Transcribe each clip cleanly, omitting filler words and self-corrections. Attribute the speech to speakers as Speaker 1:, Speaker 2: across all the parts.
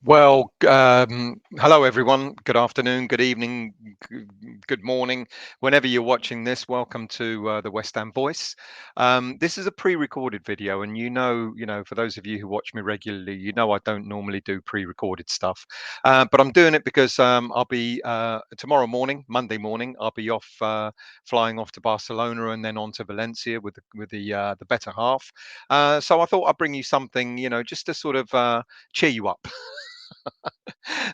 Speaker 1: Hello everyone. Good afternoon, good evening, g- good morning. Whenever you're watching this, welcome to the West Ham Voice. This is a pre-recorded video, and for those of you who watch me regularly, I don't normally do pre-recorded stuff, but I'm doing it because I'll be tomorrow morning, Monday morning, I'll be off, flying off to Barcelona and then on to Valencia with the better half. So I thought I'd bring you something, just to sort of cheer you up.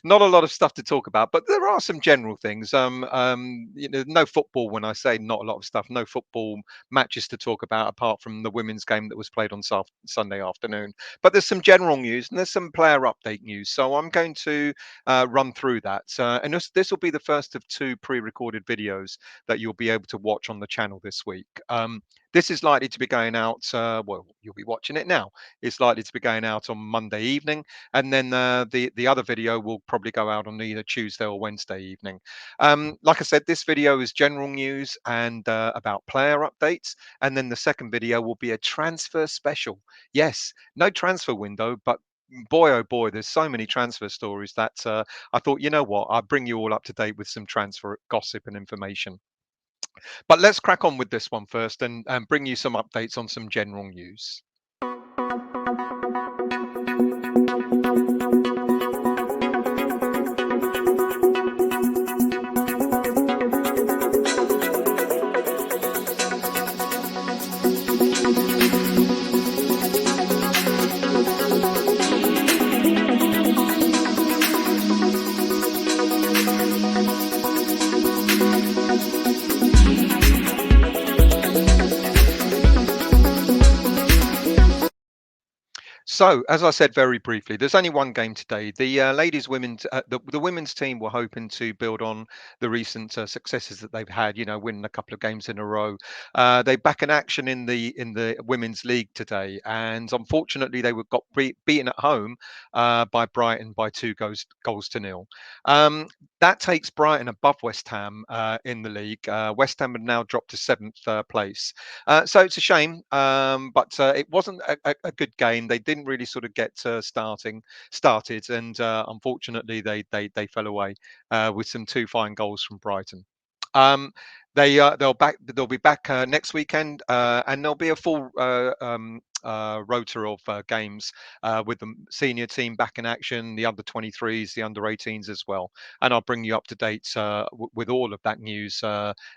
Speaker 1: Not a lot of stuff to talk about, but there are some general things. No football. When I say not a lot of stuff, no football matches to talk about apart from the women's game that was played on Sunday afternoon. But there's some general news and there's some player update news. So I'm going to run through that, and this will be the first of two pre-recorded videos that you'll be able to watch on the channel this week. This is likely to be going out. You'll be watching it now. It's likely to be going out on Monday evening, and then the other video will probably go out on either Tuesday or Wednesday evening. Like I said, this video is general news and about player updates, and then the second video will be a transfer special. Yes, no transfer window, but boy oh boy, there's so many transfer stories that I thought, you know what, I'll bring you all up to date with some transfer gossip and information. But let's crack on with this one first and bring you some updates on some general news. So, as I said very briefly, there's only one game today. The women's team were hoping to build on the recent successes that they've had. Winning a couple of games in a row. They back in action in the women's league today, and unfortunately, they were got beaten at home by Brighton by two goals to nil. Um, that takes Brighton above West Ham in the league. West Ham have now dropped to seventh place. So it's a shame, but it wasn't a good game. They didn't really sort of get started, and unfortunately, they fell away with some two fine goals from Brighton. Um, they'll be back next weekend, and there'll be a full rota of games with the senior team back in action, the under 23s, the under 18s as well. And I'll bring you up to date with all of that news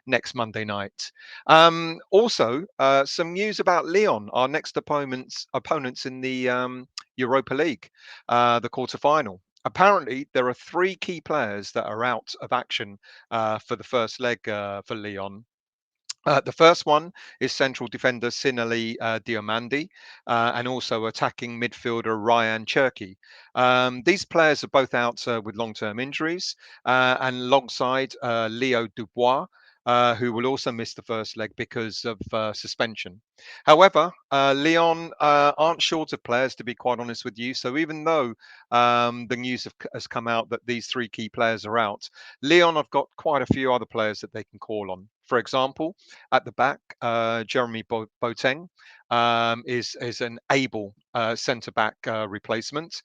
Speaker 1: next Monday night. Also, some news about Lyon, our next opponents in the Europa League, the quarter-final. Apparently, there are three key players that are out of action for the first leg for Lyon. The first one is central defender Sinali Diomandi, and also attacking midfielder Ryan Cherky. These players are both out with long-term injuries, and alongside Leo Dubois, who will also miss the first leg because of suspension. However, Lyon aren't short of players, to be quite honest with you. So even though the news has come out that these three key players are out, Lyon have got quite a few other players that they can call on. For example, at the back, Jeremy Boateng is an able centre back replacement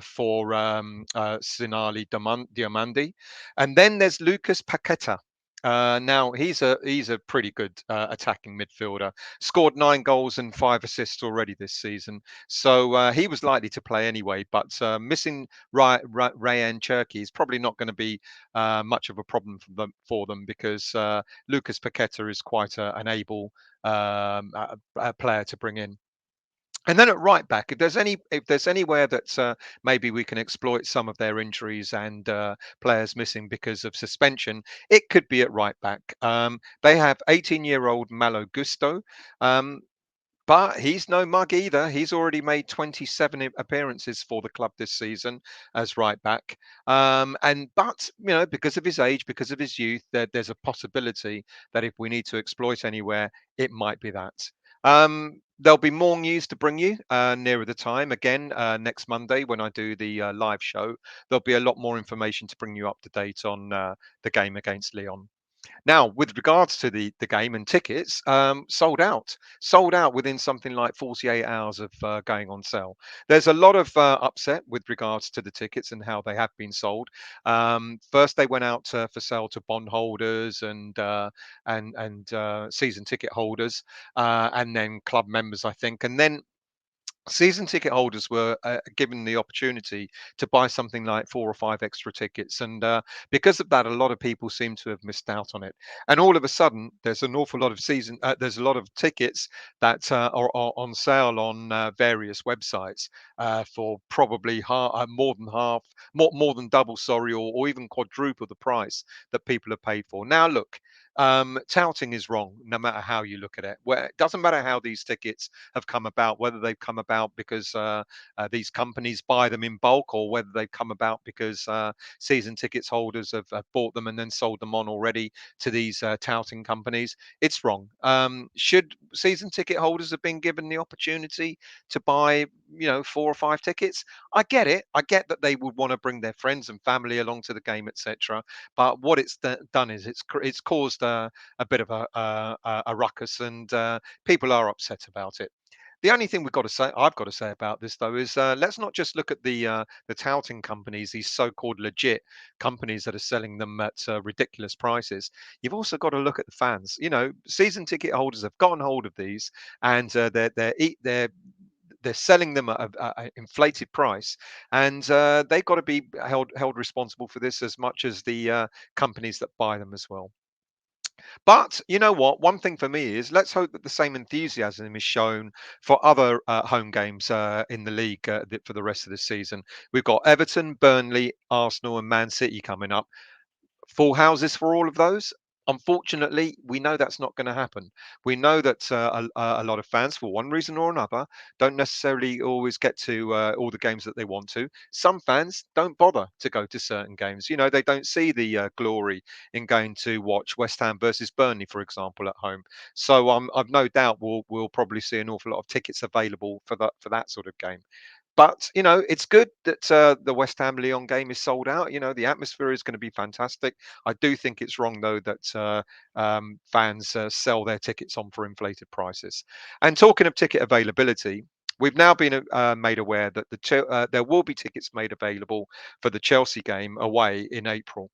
Speaker 1: for Sinali Diomandi, and then there's Lucas Paqueta. Now he's a pretty good attacking midfielder. Scored 9 goals and 5 assists already this season, so he was likely to play anyway. But missing Ryan Cherky is probably not going to be much of a problem for them because Lucas Paqueta is quite an able a player to bring in. And then at right back, if there's anywhere that maybe we can exploit some of their injuries and players missing because of suspension, it could be at right back. They have 18-year-old Malo Gusto, um, but he's no mug either. He's already made 27 appearances for the club this season as right back. But because of his age, because of his youth, there's a possibility that if we need to exploit anywhere, it might be that. There'll be more news to bring you nearer the time. Again, next Monday when I do the live show, there'll be a lot more information to bring you up to date on the game against Lyon. Now, with regards to the game and tickets, sold out within something like 48 hours of going on sale. There's a lot of upset with regards to the tickets and how they have been sold. First, they went out for sale to bondholders and season ticket holders, and then club members, I think, and then season ticket holders were given the opportunity to buy something like 4 or 5 extra tickets, and because of that, a lot of people seem to have missed out on it. And all of a sudden, there's an awful lot of there's a lot of tickets that are on sale on various websites for probably more than half, more than double, sorry, or even quadruple the price that people have paid for. Now, look. Touting is wrong, no matter how you look at it. Where it doesn't matter how these tickets have come about, whether they've come about because these companies buy them in bulk, or whether they've come about because season tickets holders have bought them and then sold them on already to these touting companies. It's wrong. Should season ticket holders have been given the opportunity to buy, 4 or 5 tickets? I get it. I get that they would want to bring their friends and family along to the game, etc. But what it's done is it's caused a bit of a ruckus, and people are upset about it. The only thing I've got to say about this though is let's not just look at the touting companies, these so-called legit companies that are selling them at ridiculous prices. You've also got to look at the fans. Season ticket holders have gotten hold of these, and they're selling them at a inflated price, and they've got to be held responsible for this as much as the companies that buy them as well. But you know what? One thing for me is let's hope that the same enthusiasm is shown for other home games in the league for the rest of the season. We've got Everton, Burnley, Arsenal, and Man City coming up. Full houses for all of those. Unfortunately, we know that's not going to happen. We know that a lot of fans, for one reason or another, don't necessarily always get to all the games that they want to. Some fans don't bother to go to certain games. They don't see the glory in going to watch West Ham versus Burnley, for example, at home. So I've no doubt we'll probably see an awful lot of tickets available for that sort of game. But it's good that the West Ham Lyon game is sold out. The atmosphere is going to be fantastic. I do think it's wrong though that fans sell their tickets on for inflated prices. And talking of ticket availability, we've now been made aware that there will be tickets made available for the Chelsea game away in April.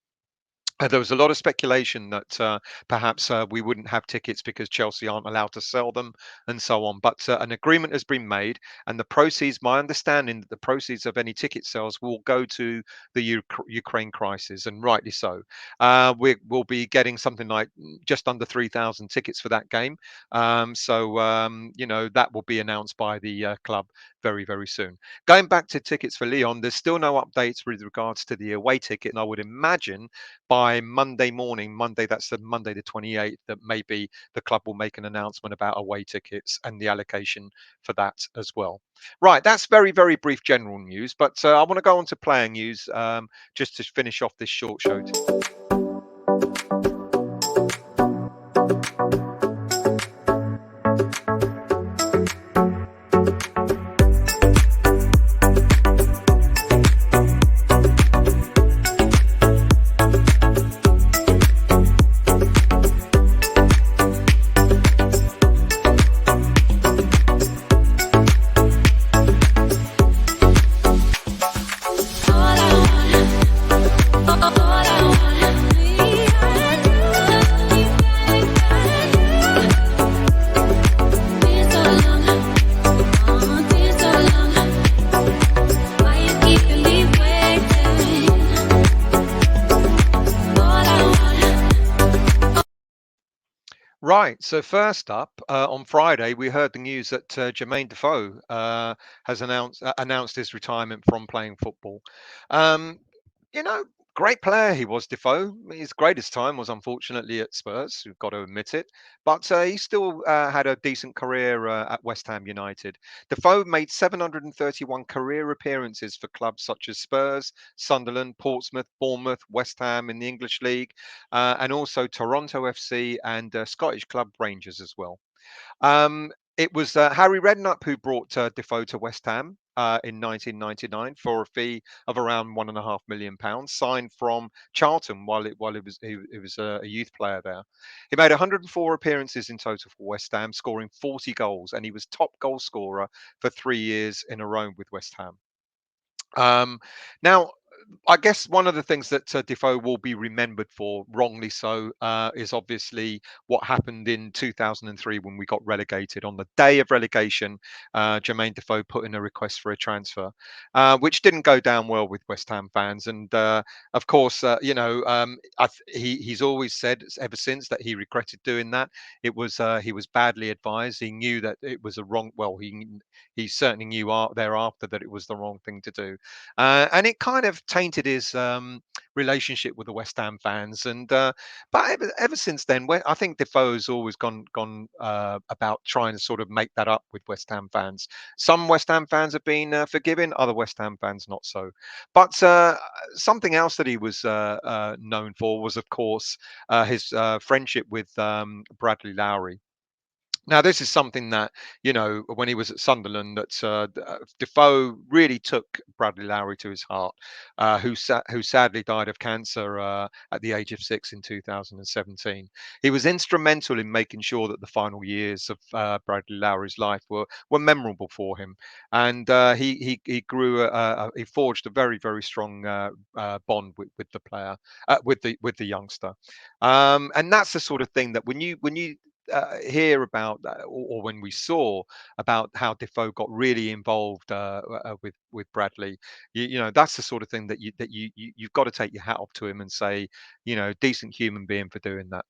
Speaker 1: There was a lot of speculation that perhaps we wouldn't have tickets because Chelsea aren't allowed to sell them and so on. But an agreement has been made, and the proceeds, my understanding, that the proceeds of any ticket sales will go to the Ukraine crisis, and rightly so. We'll be getting something like just under 3,000 tickets for that game. So that will be announced by the club very, very soon. Going back to tickets for Lyon, there's still no updates with regards to the away ticket, and I would imagine by Monday morning, that's the Monday the 28th, that maybe the club will make an announcement about away tickets and the allocation for that as well. Right, that's very, very brief general news, but I want to go on to player news just to finish off this short show. Right. So first up, on Friday, we heard the news that Jermain Defoe has announced his retirement from playing football. Um, you know, Great player he was, Defoe. His greatest time was unfortunately at Spurs. We've got to admit it, but he still had a decent career at West Ham United. Defoe made 731 career appearances for clubs such as Spurs, Sunderland, Portsmouth, Bournemouth, West Ham in the English League, and also Toronto FC and Scottish club Rangers as well. It was Harry Redknapp who brought Defoe to West Ham. in 1999 for a fee of around £1.5 million, signed from Charlton while he was a youth player there. He made 104 appearances in total for West Ham, scoring 40 goals, and he was top goal scorer for 3 years in a row with West Ham. Um, Now, I guess one of the things that Defoe will be remembered for, wrongly so, is obviously what happened in 2003 when we got relegated. On the day of relegation, Jermain Defoe put in a request for a transfer, which didn't go down well with West Ham fans. And of course, he's always said ever since that he regretted doing that. He was badly advised. He knew that it was a wrong. Well, he certainly knew thereafter that it was the wrong thing to do, and it kind of tainted his relationship with the West Ham fans. And but ever since then, I think Defoe's always gone about trying to sort of make that up with West Ham fans. Some West Ham fans have been forgiving, other West Ham fans not so. But something else that he was known for was, of course, his friendship with Bradley Lowry. Now, this is something that, when he was at Sunderland, that Defoe really took Bradley Lowry to his heart, who sadly died of cancer at the age of 6 in 2017. He was instrumental in making sure that the final years of Bradley Lowry's life were memorable for him, and he forged a very, very strong bond with the player, with the youngster, and that's the sort of thing that when you hear about that, or when we saw about how Defoe got really involved with Bradley, that's the sort of thing you've got to take your hat off to him and say, decent human being for doing that.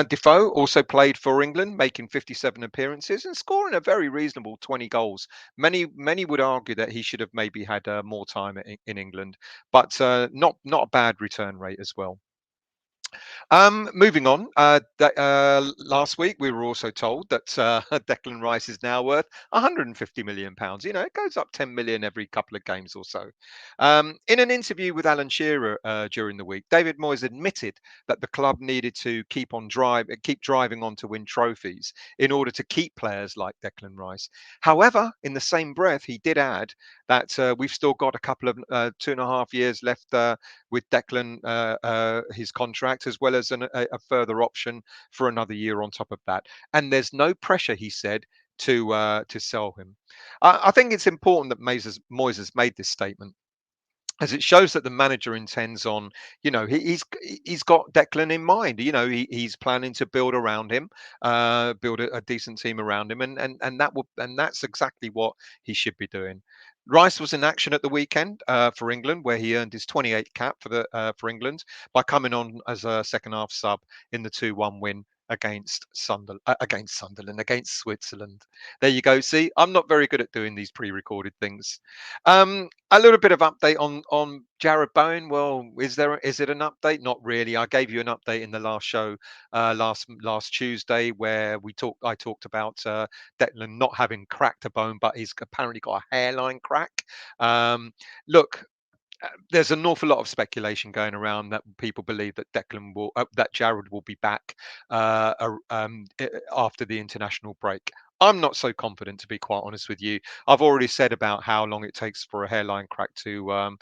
Speaker 1: Defoe also played for England, making 57 appearances and scoring a very reasonable 20 goals. Many would argue that he should have maybe had more time in England, but not a bad return rate as well. Moving on, last week we were also told that Declan Rice is now worth £150 million. It goes up 10 million every couple of games or so. In an interview with Alan Shearer during the week, David Moyes admitted that the club needed to keep driving on to win trophies in order to keep players like Declan Rice. However, in the same breath, he did add that we've still got a couple of 2.5 years left with Declan, his contract, as well as a further option for another year on top of that. And there's no pressure, he said, to sell him. I think it's important that Moyes has made this statement, as it shows that the manager intends on, he's got Declan in mind. He's planning to build around him, build a decent team around him, and that's exactly what he should be doing. Rice was in action at the weekend for England, where he earned his 28th cap for England by coming on as a second half sub in the 2-1 win against Switzerland. There you go. See, I'm not very good at doing these pre-recorded things. A little bit of update on Jared Bowen. Well, is it an update? Not really. I gave you an update in the last show last Tuesday, where I talked about Declan not having cracked a bone, but he's apparently got a hairline crack. Look, there's an awful lot of speculation going around that people believe that that Jared will be back after the international break. I'm not so confident, to be quite honest with you. I've already said about how long it takes for a hairline crack to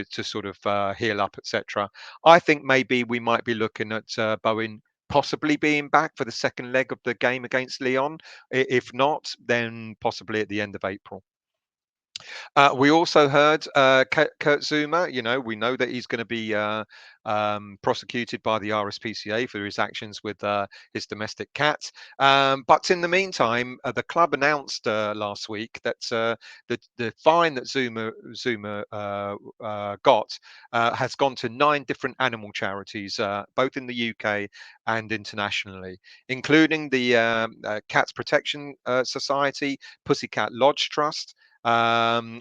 Speaker 1: sort of heal up, etc. I think maybe we might be looking at Bowen possibly being back for the second leg of the game against Lyon. If not, then possibly at the end of April. We also heard Kurt Zouma. We know that he's going to be prosecuted by the RSPCA for his actions with his domestic cat. But in the meantime, the club announced last week that the fine that Zouma got has gone to 9 different animal charities, both in the UK and internationally, including the Cats Protection Society, Pussycat Lodge Trust,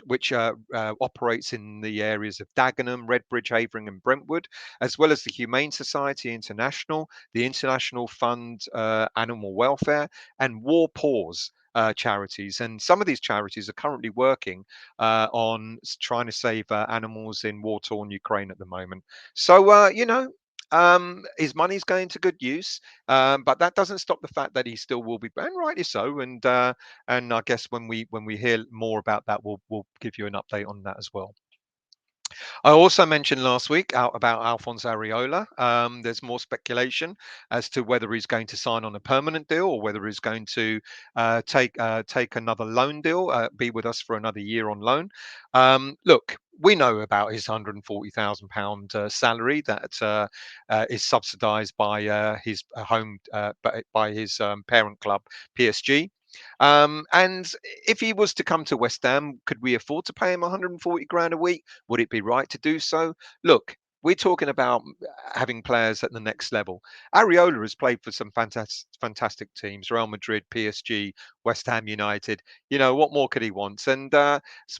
Speaker 1: which operates in the areas of Dagenham, Redbridge, Havering, and Brentwood, as well as the Humane Society International, the International Fund Animal Welfare, and War Paws. Charities, and some of these charities are currently working on trying to save animals in war-torn Ukraine at the moment. So His money's going to good use, but that doesn't stop the fact that he still will be, and rightly so. And I guess when we hear more about that, we'll give you an update on that as well. I also mentioned last week out about Alphonse Areola. There's more speculation as to whether he's going to sign on a permanent deal or whether he's going to take another loan deal, be with us for another year on loan. Look, we know about his £140,000 salary that is subsidised by his home by his parent club PSG. And if he was to come to West Ham, could we afford to pay him 140 grand a week? Would it be right to do so? Look, we're talking about having players at the next level. Areola has played for some fantastic teams: Real Madrid, PSG, West Ham United. You know, what more could he want? And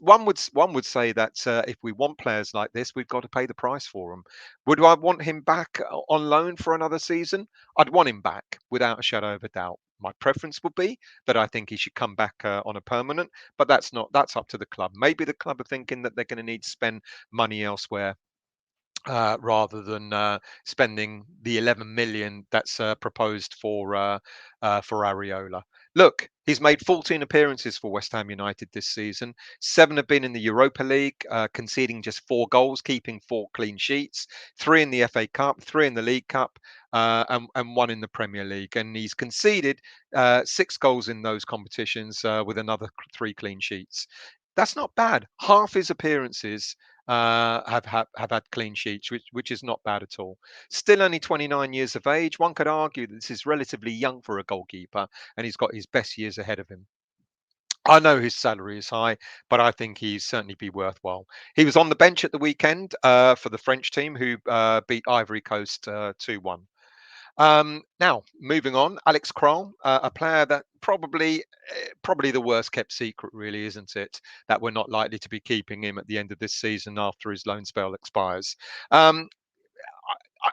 Speaker 1: one would say that if we want players like this, we've got to pay the price for them. Would I want him back on loan for another season? I'd want him back without a shadow of a doubt. My preference would be that I think he should come back on a permanent, but that's up to the club. Maybe the club are thinking that they're going to need to spend money elsewhere rather than spending the 11 million that's proposed for Areola. Look, he's made 14 appearances for West Ham United this season. 7 have been in the Europa League, conceding just 4 goals, keeping 4 clean sheets. 3 in the FA Cup, 3 in the League Cup, and 1 in the Premier League. And he's conceded 6 goals in those competitions with another 3 clean sheets. That's not bad. Half his appearances have had clean sheets, which is not bad at all. Still only 29 years of age. One could argue that this is relatively young for a goalkeeper, and he's got his best years ahead of him. I know his salary is high, but I think he's certainly be worthwhile. He was on the bench at the weekend for the French team, who beat Ivory Coast 2-1. Now, moving on, Alex Kral, a player that probably the worst kept secret, really, isn't it? That we're not likely to be keeping him at the end of this season after his loan spell expires. Um,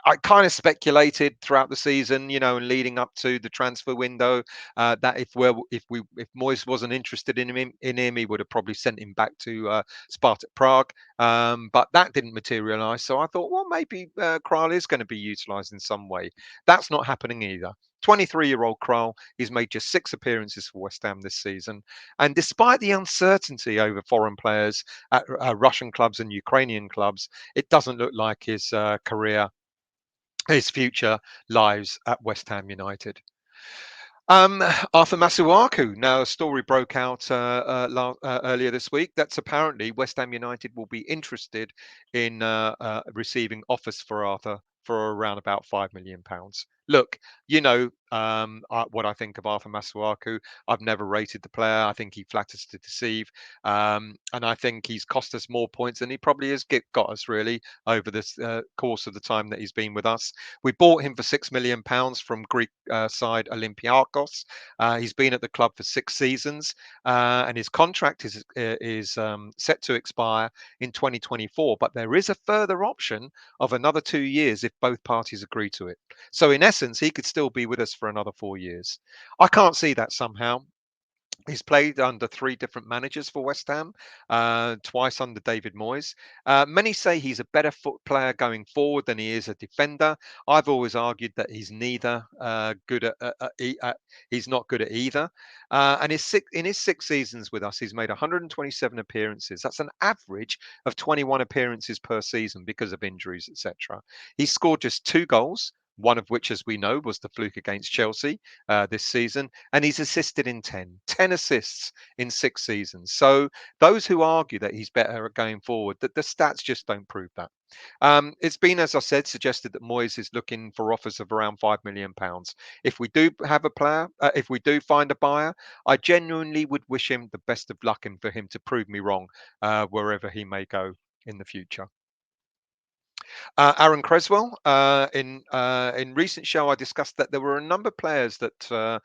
Speaker 1: I kind of speculated throughout the season, and leading up to the transfer window, that if Moyes wasn't interested in him, he would have probably sent him back to Spartak Prague. But that didn't materialise. So I thought, well, maybe Kral is going to be utilised in some way. That's not happening either. 23-year-old Kral, he's made just 6 appearances for West Ham this season, and despite the uncertainty over foreign players at Russian clubs and Ukrainian clubs, it doesn't look like his future lies at West Ham United. Arthur Masuaku. Now, a story broke out earlier this week that's apparently West Ham United will be interested in receiving offers for Arthur for around about £5 million. Look, what I think of Arthur Masuaku. I've never rated the player. I think he flatters to deceive, and I think he's cost us more points than he probably has got us, really, over this course of the time that he's been with us. We bought him for £6 million from Greek side Olympiacos. He's been at the club for 6 seasons, and his contract is set to expire in 2024. But there is a further option of another 2 years if both parties agree to it. So in essence, he could still be with us for another 4 years. I can't see that somehow. He's played under 3 different managers for West Ham, twice under David Moyes. Many say he's a better foot player going forward than he is a defender. I've always argued that he's neither good he's not good at either. And in his 6 seasons with us, he's made 127 appearances. That's an average of 21 appearances per season because of injuries, etc. He scored just 2 goals. One of which, as we know, was the fluke against Chelsea this season, and he's assisted in 10 assists in 6 seasons. So those who argue that he's better at going forward, that the stats just don't prove that. It's been, as I said, suggested that Moyes is looking for offers of around £5 million. If we do have a player, if we do find a buyer, I genuinely would wish him the best of luck and for him to prove me wrong wherever he may go in the future. Aaron Cresswell. In recent show, I discussed that there were a number of players that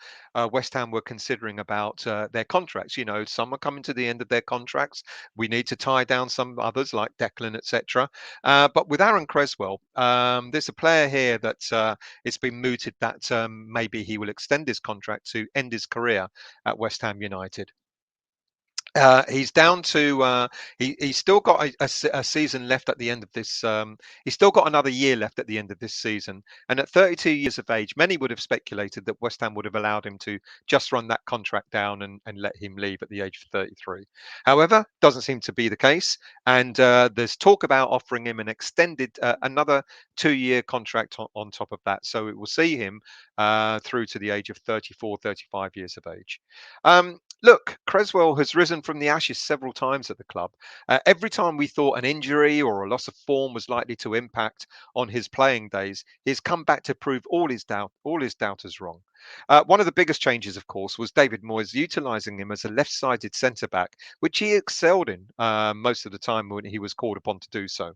Speaker 1: West Ham were considering about their contracts. Some are coming to the end of their contracts. We need to tie down some others like Declan, etc. But with Aaron Cresswell, there's a player here that it's been mooted that maybe he will extend his contract to end his career at West Ham United. He's down to he's still got a season left at the end of this. He's still got another year left at the end of this season. And at 32 years of age, many would have speculated that West Ham would have allowed him to just run that contract down and let him leave at the age of 33. However, doesn't seem to be the case. And there's talk about offering him an extended another 2-year contract on top of that. So it will see him through to the age of 34, 35 years of age. Look, Cresswell has risen from the ashes several times at the club. Every time we thought an injury or a loss of form was likely to impact on his playing days, he's come back to prove all his doubters wrong. One of the biggest changes, of course, was David Moyes utilising him as a left-sided centre back, which he excelled in most of the time when he was called upon to do so.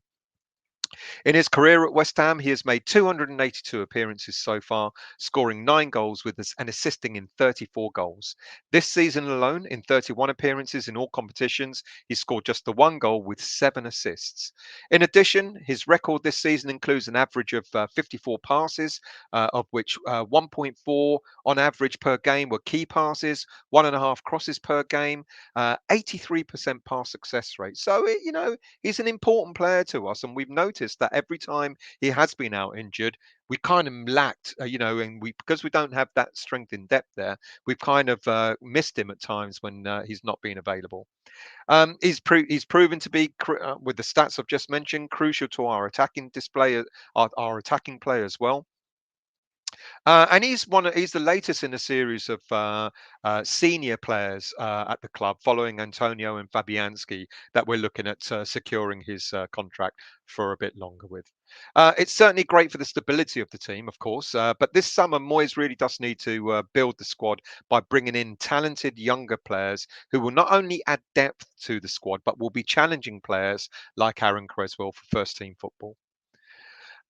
Speaker 1: In his career at West Ham, he has made 282 appearances so far, scoring 9 goals with us and assisting in 34 goals. This season alone, in 31 appearances in all competitions, he scored just the 1 goal with 7 assists. In addition, his record this season includes an average of 54 passes, of which 1.4 on average per game were key passes, 1.5 crosses per game, 83% pass success rate. So, he's an important player to us, and we've noticed that every time he has been out injured, we kind of lacked, and we because we don't have that strength in depth there, we've kind of missed him at times when he's not been available. He's proven to be, with the stats I've just mentioned, crucial to our attacking display, our attacking play as well. And he's the latest in a series of senior players at the club, following Antonio and Fabianski, that we're looking at securing his contract for a bit longer with. It's certainly great for the stability of the team, of course, but this summer Moyes really does need to build the squad by bringing in talented younger players who will not only add depth to the squad, but will be challenging players like Aaron Cresswell for first team football.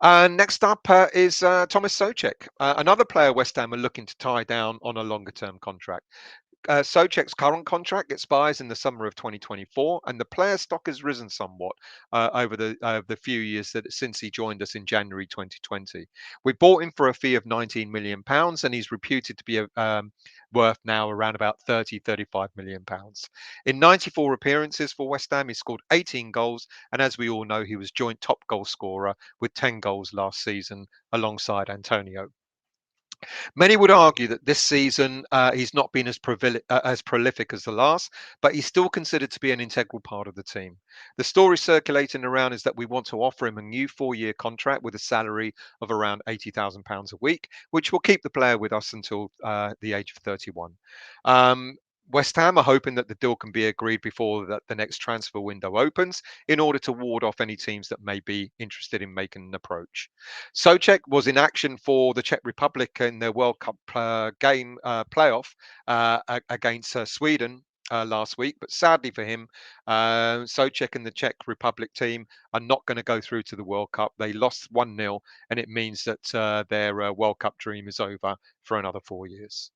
Speaker 1: Next up is Thomas Soucek, another player West Ham are looking to tie down on a longer term contract. Soucek's current contract expires in the summer of 2024, and the player stock has risen somewhat over the few years since he joined us in January 2020. We bought him for a fee of £19 million, and he's reputed to be worth now around about £30-35 million. In 94 appearances for West Ham, he scored 18 goals, and as we all know, he was joint top goal scorer with 10 goals last season alongside Antonio. Many would argue that this season he's not been as prolific as the last, but he's still considered to be an integral part of the team. The story circulating around is that we want to offer him a new 4-year contract with a salary of around £80,000 a week, which will keep the player with us until the age of 31. Um, West Ham are hoping that the deal can be agreed before the next transfer window opens, in order to ward off any teams that may be interested in making an approach. Soucek was in action for the Czech Republic in their World Cup game playoff against Sweden last week, but sadly for him, Soucek and the Czech Republic team are not going to go through to the World Cup. They lost 1-0, and it means that their World Cup dream is over for another 4 years.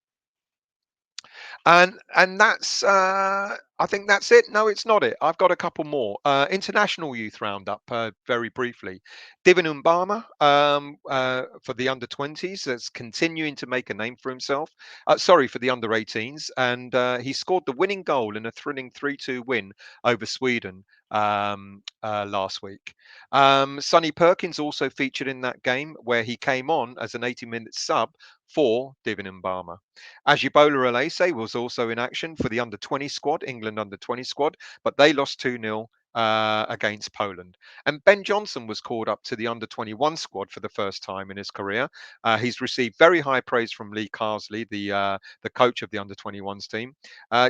Speaker 1: And that's I think that's it. No, it's not it. I've got a couple more. International youth roundup, very briefly. Divin Umbama, for the under 20s, that's continuing to make a name for himself. Sorry, for the under 18s, and he scored the winning goal in a thrilling 3-2 win over Sweden last week. Sonny Perkins also featured in that game, where he came on as an 80-minute sub for Divin Umbama. Ajibola Alese was also in action for the under 20 squad, England under 20 squad, but they lost 2-0 against Poland. And Ben Johnson was called up to the under 21 squad for the first time in his career. He's received very high praise from Lee Carsley, the coach of the under 21s team.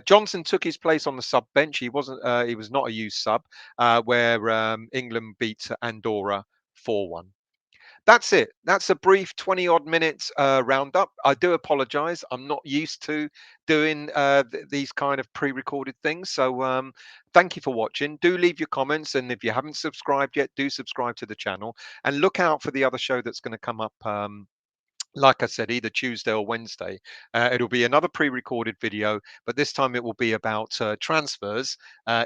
Speaker 1: Johnson took his place on the sub bench. He was not a used sub, where England beat Andorra 4-1. That's it. That's a brief 20 odd minutes roundup. I do apologize. I'm not used to doing these kind of pre recorded things. So thank you for watching. Do leave your comments. And if you haven't subscribed yet, do subscribe to the channel and look out for the other show that's going to come up like I said, either Tuesday or Wednesday. It'll be another pre-recorded video, but this time it will be about transfers,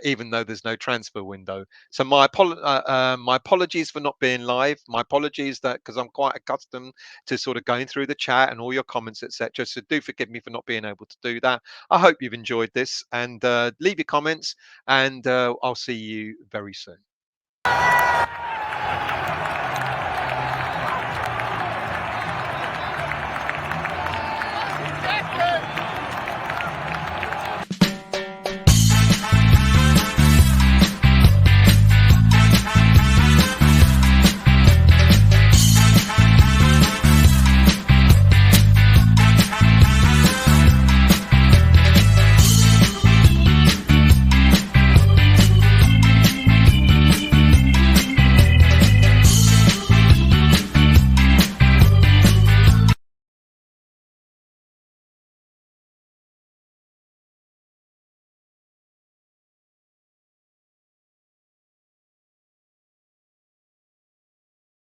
Speaker 1: even though there's no transfer window. So my apologies for not being live. My apologies that because I'm quite accustomed to sort of going through the chat and all your comments, etc. So do forgive me for not being able to do that. I hope you've enjoyed this and leave your comments, and I'll see you very soon.